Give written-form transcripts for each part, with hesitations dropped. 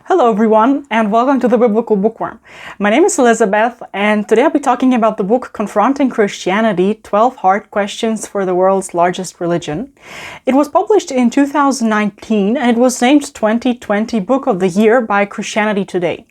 Hello everyone, and welcome to the Biblical Bookworm. My name is Elizabeth, and today I'll be talking about the book Confronting Christianity, 12 Hard Questions for the World's Largest Religion. It was published in 2019, and it was named 2020 Book of the Year by Christianity Today.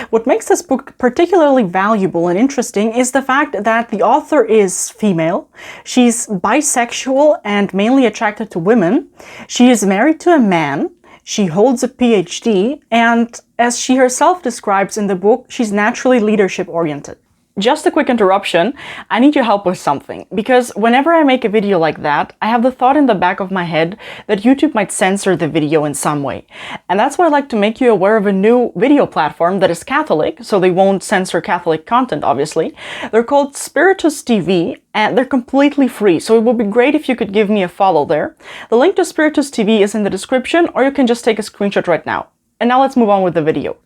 What makes this book particularly valuable and interesting is the fact that the author is female, she's bisexual and mainly attracted to women, she is married to a man, she holds a PhD, and as she herself describes in the book, she's naturally leadership-oriented. Just a quick interruption, I need your help with something, because whenever I make a video like that, I have the thought in the back of my head that YouTube might censor the video in some way. And that's why I'd like to make you aware of a new video platform that is Catholic, so they won't censor Catholic content, obviously. They're called SpiritusTV, and they're completely free, so it would be great if you could give me a follow there. The link to SpiritusTV is in the description, or you can just take a screenshot right now. And now let's move on with the video.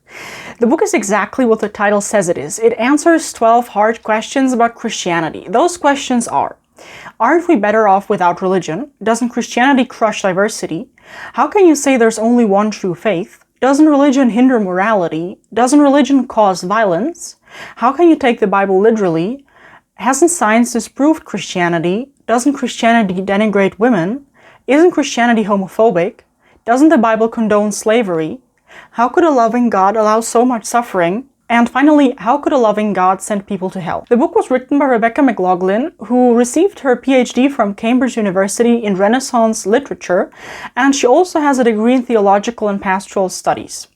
The book is exactly what the title says it is. It answers 12 hard questions about Christianity. Those questions are: aren't we better off without religion? Doesn't Christianity crush diversity? How can you say there's only one true faith? Doesn't religion hinder morality? Doesn't religion cause violence? How can you take the Bible literally? Hasn't science disproved Christianity? Doesn't Christianity denigrate women? Isn't Christianity homophobic? Doesn't the Bible condone slavery? How could a loving God allow so much suffering? And finally, how could a loving God send people to hell? The book was written by Rebecca McLaughlin, who received her PhD from Cambridge University in Renaissance literature, and she also has a degree in theological and pastoral studies.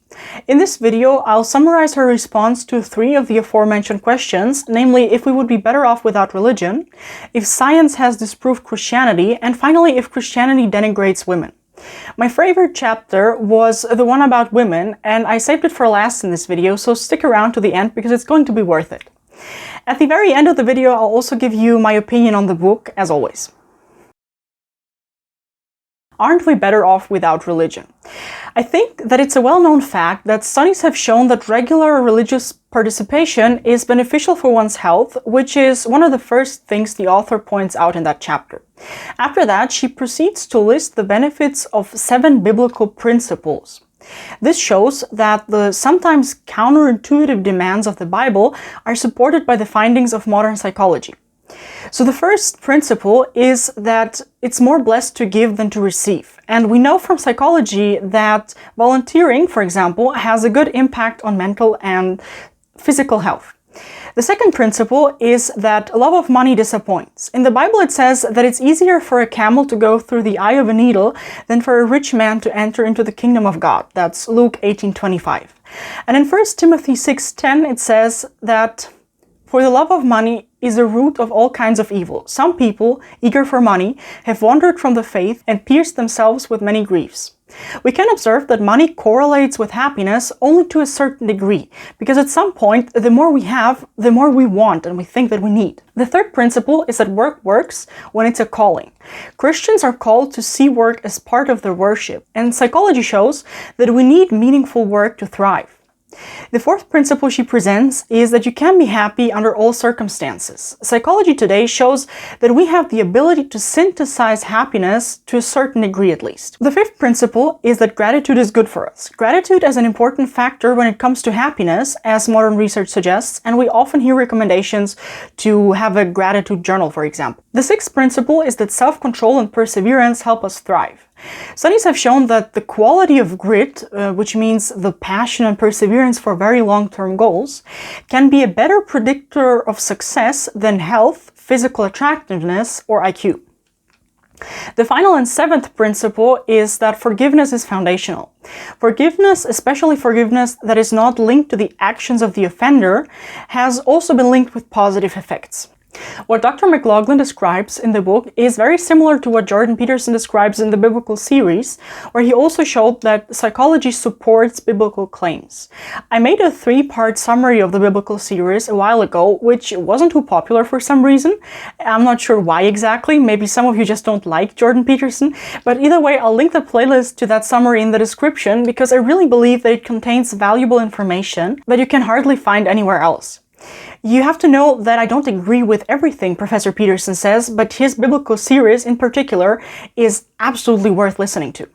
In this video, I'll summarize her response to 3 of the aforementioned questions, namely if we would be better off without religion, if science has disproved Christianity, and finally if Christianity denigrates women. My favorite chapter was the one about women, and I saved it for last in this video, so stick around to the end because it's going to be worth it. At the very end of the video, I'll also give you my opinion on the book, as always. Aren't we better off without religion? I think that it's a well-known fact that studies have shown that regular religious participation is beneficial for one's health, which is one of the first things the author points out in that chapter. After that, she proceeds to list the benefits of 7 biblical principles. This shows that the sometimes counterintuitive demands of the Bible are supported by the findings of modern psychology. So the first principle is that it's more blessed to give than to receive. And we know from psychology that volunteering, for example, has a good impact on mental and physical health. The second principle is that love of money disappoints. In the Bible it says that it's easier for a camel to go through the eye of a needle than for a rich man to enter into the kingdom of God. That's Luke 18:25. And in 1 Timothy 6:10 it says that for the love of money is the root of all kinds of evil. Some people, eager for money, have wandered from the faith and pierced themselves with many griefs. We can observe that money correlates with happiness only to a certain degree, because at some point, the more we have, the more we want and we think that we need. The third principle is that work works when it's a calling. Christians are called to see work as part of their worship, and psychology shows that we need meaningful work to thrive. The fourth principle she presents is that you can be happy under all circumstances. Psychology today shows that we have the ability to synthesize happiness to a certain degree at least. The fifth principle is that gratitude is good for us. Gratitude is an important factor when it comes to happiness, as modern research suggests, and we often hear recommendations to have a gratitude journal, for example. The sixth principle is that self-control and perseverance help us thrive. Studies have shown that the quality of grit, which means the passion and perseverance for very long-term goals, can be a better predictor of success than health, physical attractiveness, or IQ. The final and seventh principle is that forgiveness is foundational. Forgiveness, especially forgiveness that is not linked to the actions of the offender, has also been linked with positive effects. What Dr. McLaughlin describes in the book is very similar to what Jordan Peterson describes in the biblical series, where he also showed that psychology supports biblical claims. I made a 3-part summary of the biblical series a while ago, which wasn't too popular for some reason. I'm not sure why exactly, maybe some of you just don't like Jordan Peterson, but either way, I'll link the playlist to that summary in the description because I really believe that it contains valuable information that you can hardly find anywhere else. You have to know that I don't agree with everything Professor Peterson says, but his biblical series in particular is absolutely worth listening to.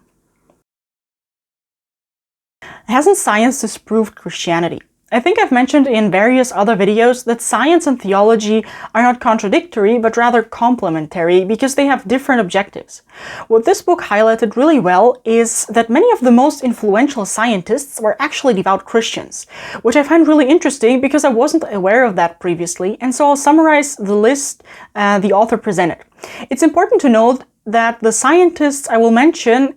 Hasn't science disproved Christianity? I think I've mentioned in various other videos that science and theology are not contradictory, but rather complementary because they have different objectives. What this book highlighted really well is that many of the most influential scientists were actually devout Christians, which I find really interesting because I wasn't aware of that previously, and so I'll summarize the list the author presented. It's important to note that the scientists I will mention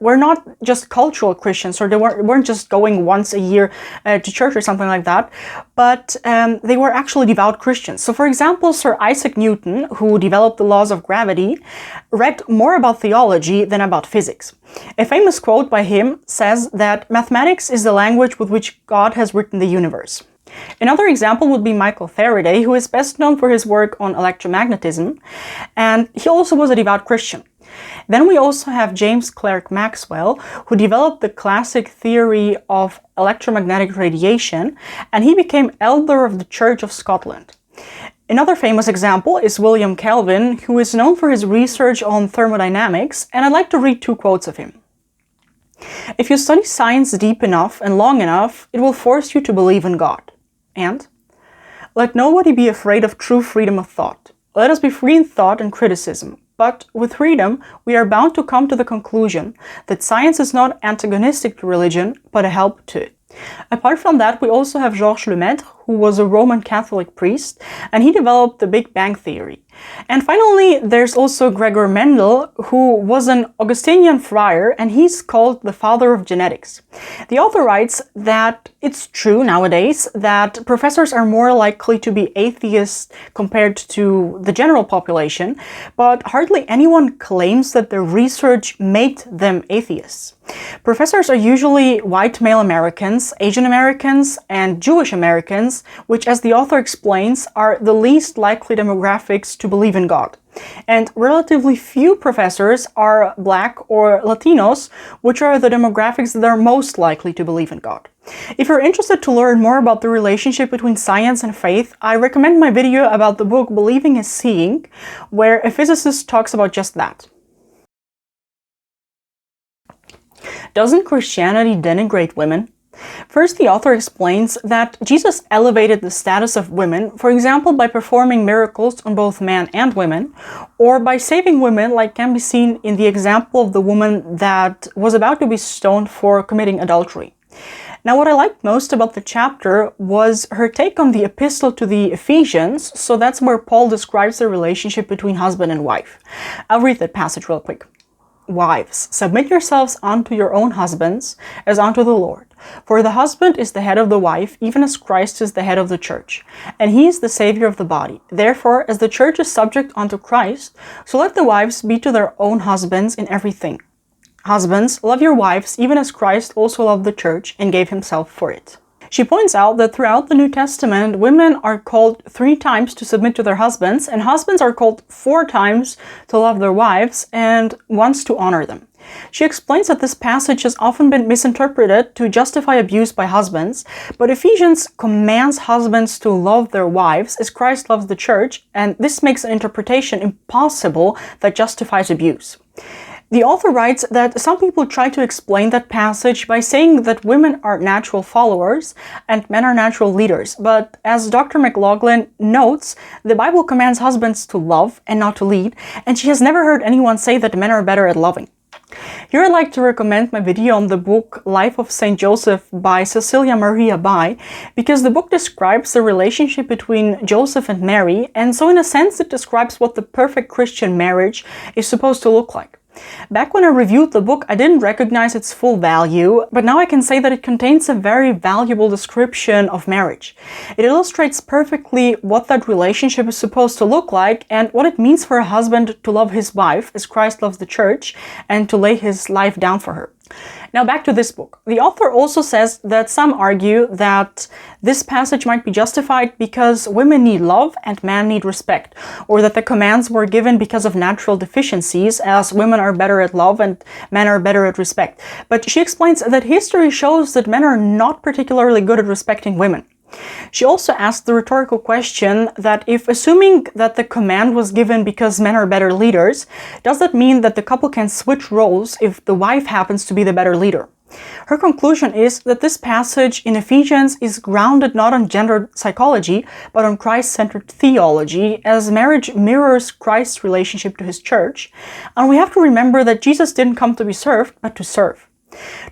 were not just cultural Christians, or they weren't just going once a year to church or something like that, but they were actually devout Christians. So for example, Sir Isaac Newton, who developed the laws of gravity, read more about theology than about physics. A famous quote by him says that mathematics is the language with which God has written the universe. Another example would be Michael Faraday, who is best known for his work on electromagnetism, and he also was a devout Christian. Then we also have James Clerk Maxwell, who developed the classic theory of electromagnetic radiation, and he became elder of the Church of Scotland. Another famous example is William Kelvin, who is known for his research on thermodynamics, and I'd like to read two quotes of him. "If you study science deep enough and long enough, it will force you to believe in God. And let nobody be afraid of true freedom of thought. Let us be free in thought and criticism. But with freedom, we are bound to come to the conclusion that science is not antagonistic to religion, but a help to it." Apart from that, we also have Georges Lemaitre, who was a Roman Catholic priest, and he developed the Big Bang Theory. And finally, there's also Gregor Mendel, who was an Augustinian friar, and he's called the father of genetics. The author writes that it's true nowadays that professors are more likely to be atheists compared to the general population, but hardly anyone claims that their research made them atheists. Professors are usually white male Americans, Asian Americans, and Jewish Americans, which, as the author explains, are the least likely demographics to believe in God. And relatively few professors are Black or Latinos, which are the demographics that are most likely to believe in God. If you're interested to learn more about the relationship between science and faith, I recommend my video about the book Believing is Seeing, where a physicist talks about just that. Doesn't Christianity denigrate women? First, the author explains that Jesus elevated the status of women, for example, by performing miracles on both men and women, or by saving women, like can be seen in the example of the woman that was about to be stoned for committing adultery. Now, what I liked most about the chapter was her take on the epistle to the Ephesians, so that's where Paul describes the relationship between husband and wife. I'll read that passage real quick. "Wives, submit yourselves unto your own husbands, as unto the Lord. For the husband is the head of the wife, even as Christ is the head of the church, and he is the Savior of the body. Therefore, as the church is subject unto Christ, so let the wives be to their own husbands in everything. Husbands, love your wives, even as Christ also loved the church, and gave himself for it." She points out that throughout the New Testament, women are called 3 times to submit to their husbands, and husbands are called 4 times to love their wives, and once to honor them. She explains that this passage has often been misinterpreted to justify abuse by husbands, but Ephesians commands husbands to love their wives as Christ loves the church, and this makes an interpretation impossible that justifies abuse. The author writes that some people try to explain that passage by saying that women are natural followers and men are natural leaders, but as Dr. McLaughlin notes, the Bible commands husbands to love and not to lead, and she has never heard anyone say that men are better at loving. Here I'd like to recommend my video on the book Life of St. Joseph by Cecilia Maria Bai, because the book describes the relationship between Joseph and Mary, and so in a sense it describes what the perfect Christian marriage is supposed to look like. Back when I reviewed the book, I didn't recognize its full value, but now I can say that it contains a very valuable description of marriage. It illustrates perfectly what that relationship is supposed to look like and what it means for a husband to love his wife as Christ loves the church and to lay his life down for her. Now back to this book. The author also says that some argue that this passage might be justified because women need love and men need respect, or that the commands were given because of natural deficiencies, as women are better at love and men are better at respect. But she explains that history shows that men are not particularly good at respecting women. She also asked the rhetorical question that if assuming that the command was given because men are better leaders, does that mean that the couple can switch roles if the wife happens to be the better leader? Her conclusion is that this passage in Ephesians is grounded not on gender psychology, but on Christ-centered theology, as marriage mirrors Christ's relationship to his church, and we have to remember that Jesus didn't come to be served, but to serve.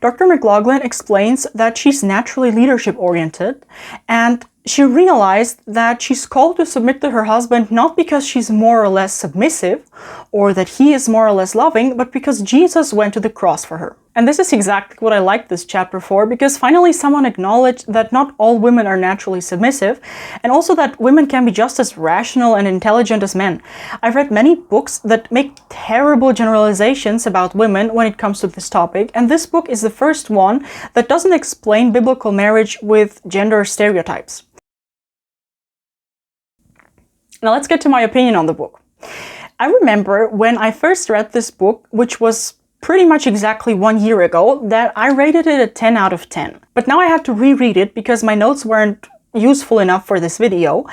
Dr. McLaughlin explains that she's naturally leadership-oriented, and she realized that she's called to submit to her husband not because she's more or less submissive, or that he is more or less loving, but because Jesus went to the cross for her. And this is exactly what I like this chapter for, because finally someone acknowledged that not all women are naturally submissive, and also that women can be just as rational and intelligent as men. I've read many books that make terrible generalizations about women when it comes to this topic, and this book is the first one that doesn't explain biblical marriage with gender stereotypes. Now let's get to my opinion on the book. I remember when I first read this book, which was pretty much exactly 1 year ago, that I rated it a 10 out of 10. But now I had to reread it because my notes weren't useful enough for this video,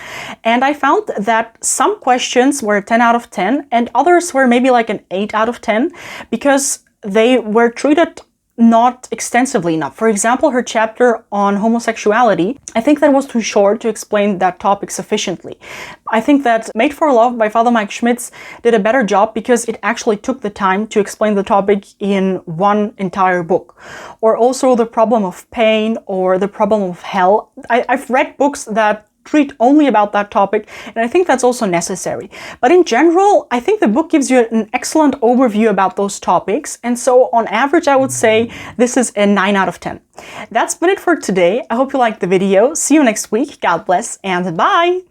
and I found that some questions were a 10 out of 10 and others were maybe like an 8 out of 10 because they were treated not extensively enough. For example, her chapter on homosexuality, I think that was too short to explain that topic sufficiently. I think that Made for Love by Father Mike Schmitz did a better job because it actually took the time to explain the topic in one entire book. Or also the problem of pain or the problem of hell. I've read books that treat only about that topic, and I think that's also necessary. But in general, I think the book gives you an excellent overview about those topics, and so on average I would say this is a 9 out of 10. That's been it for today. I hope you liked the video. See you next week. God bless, and bye!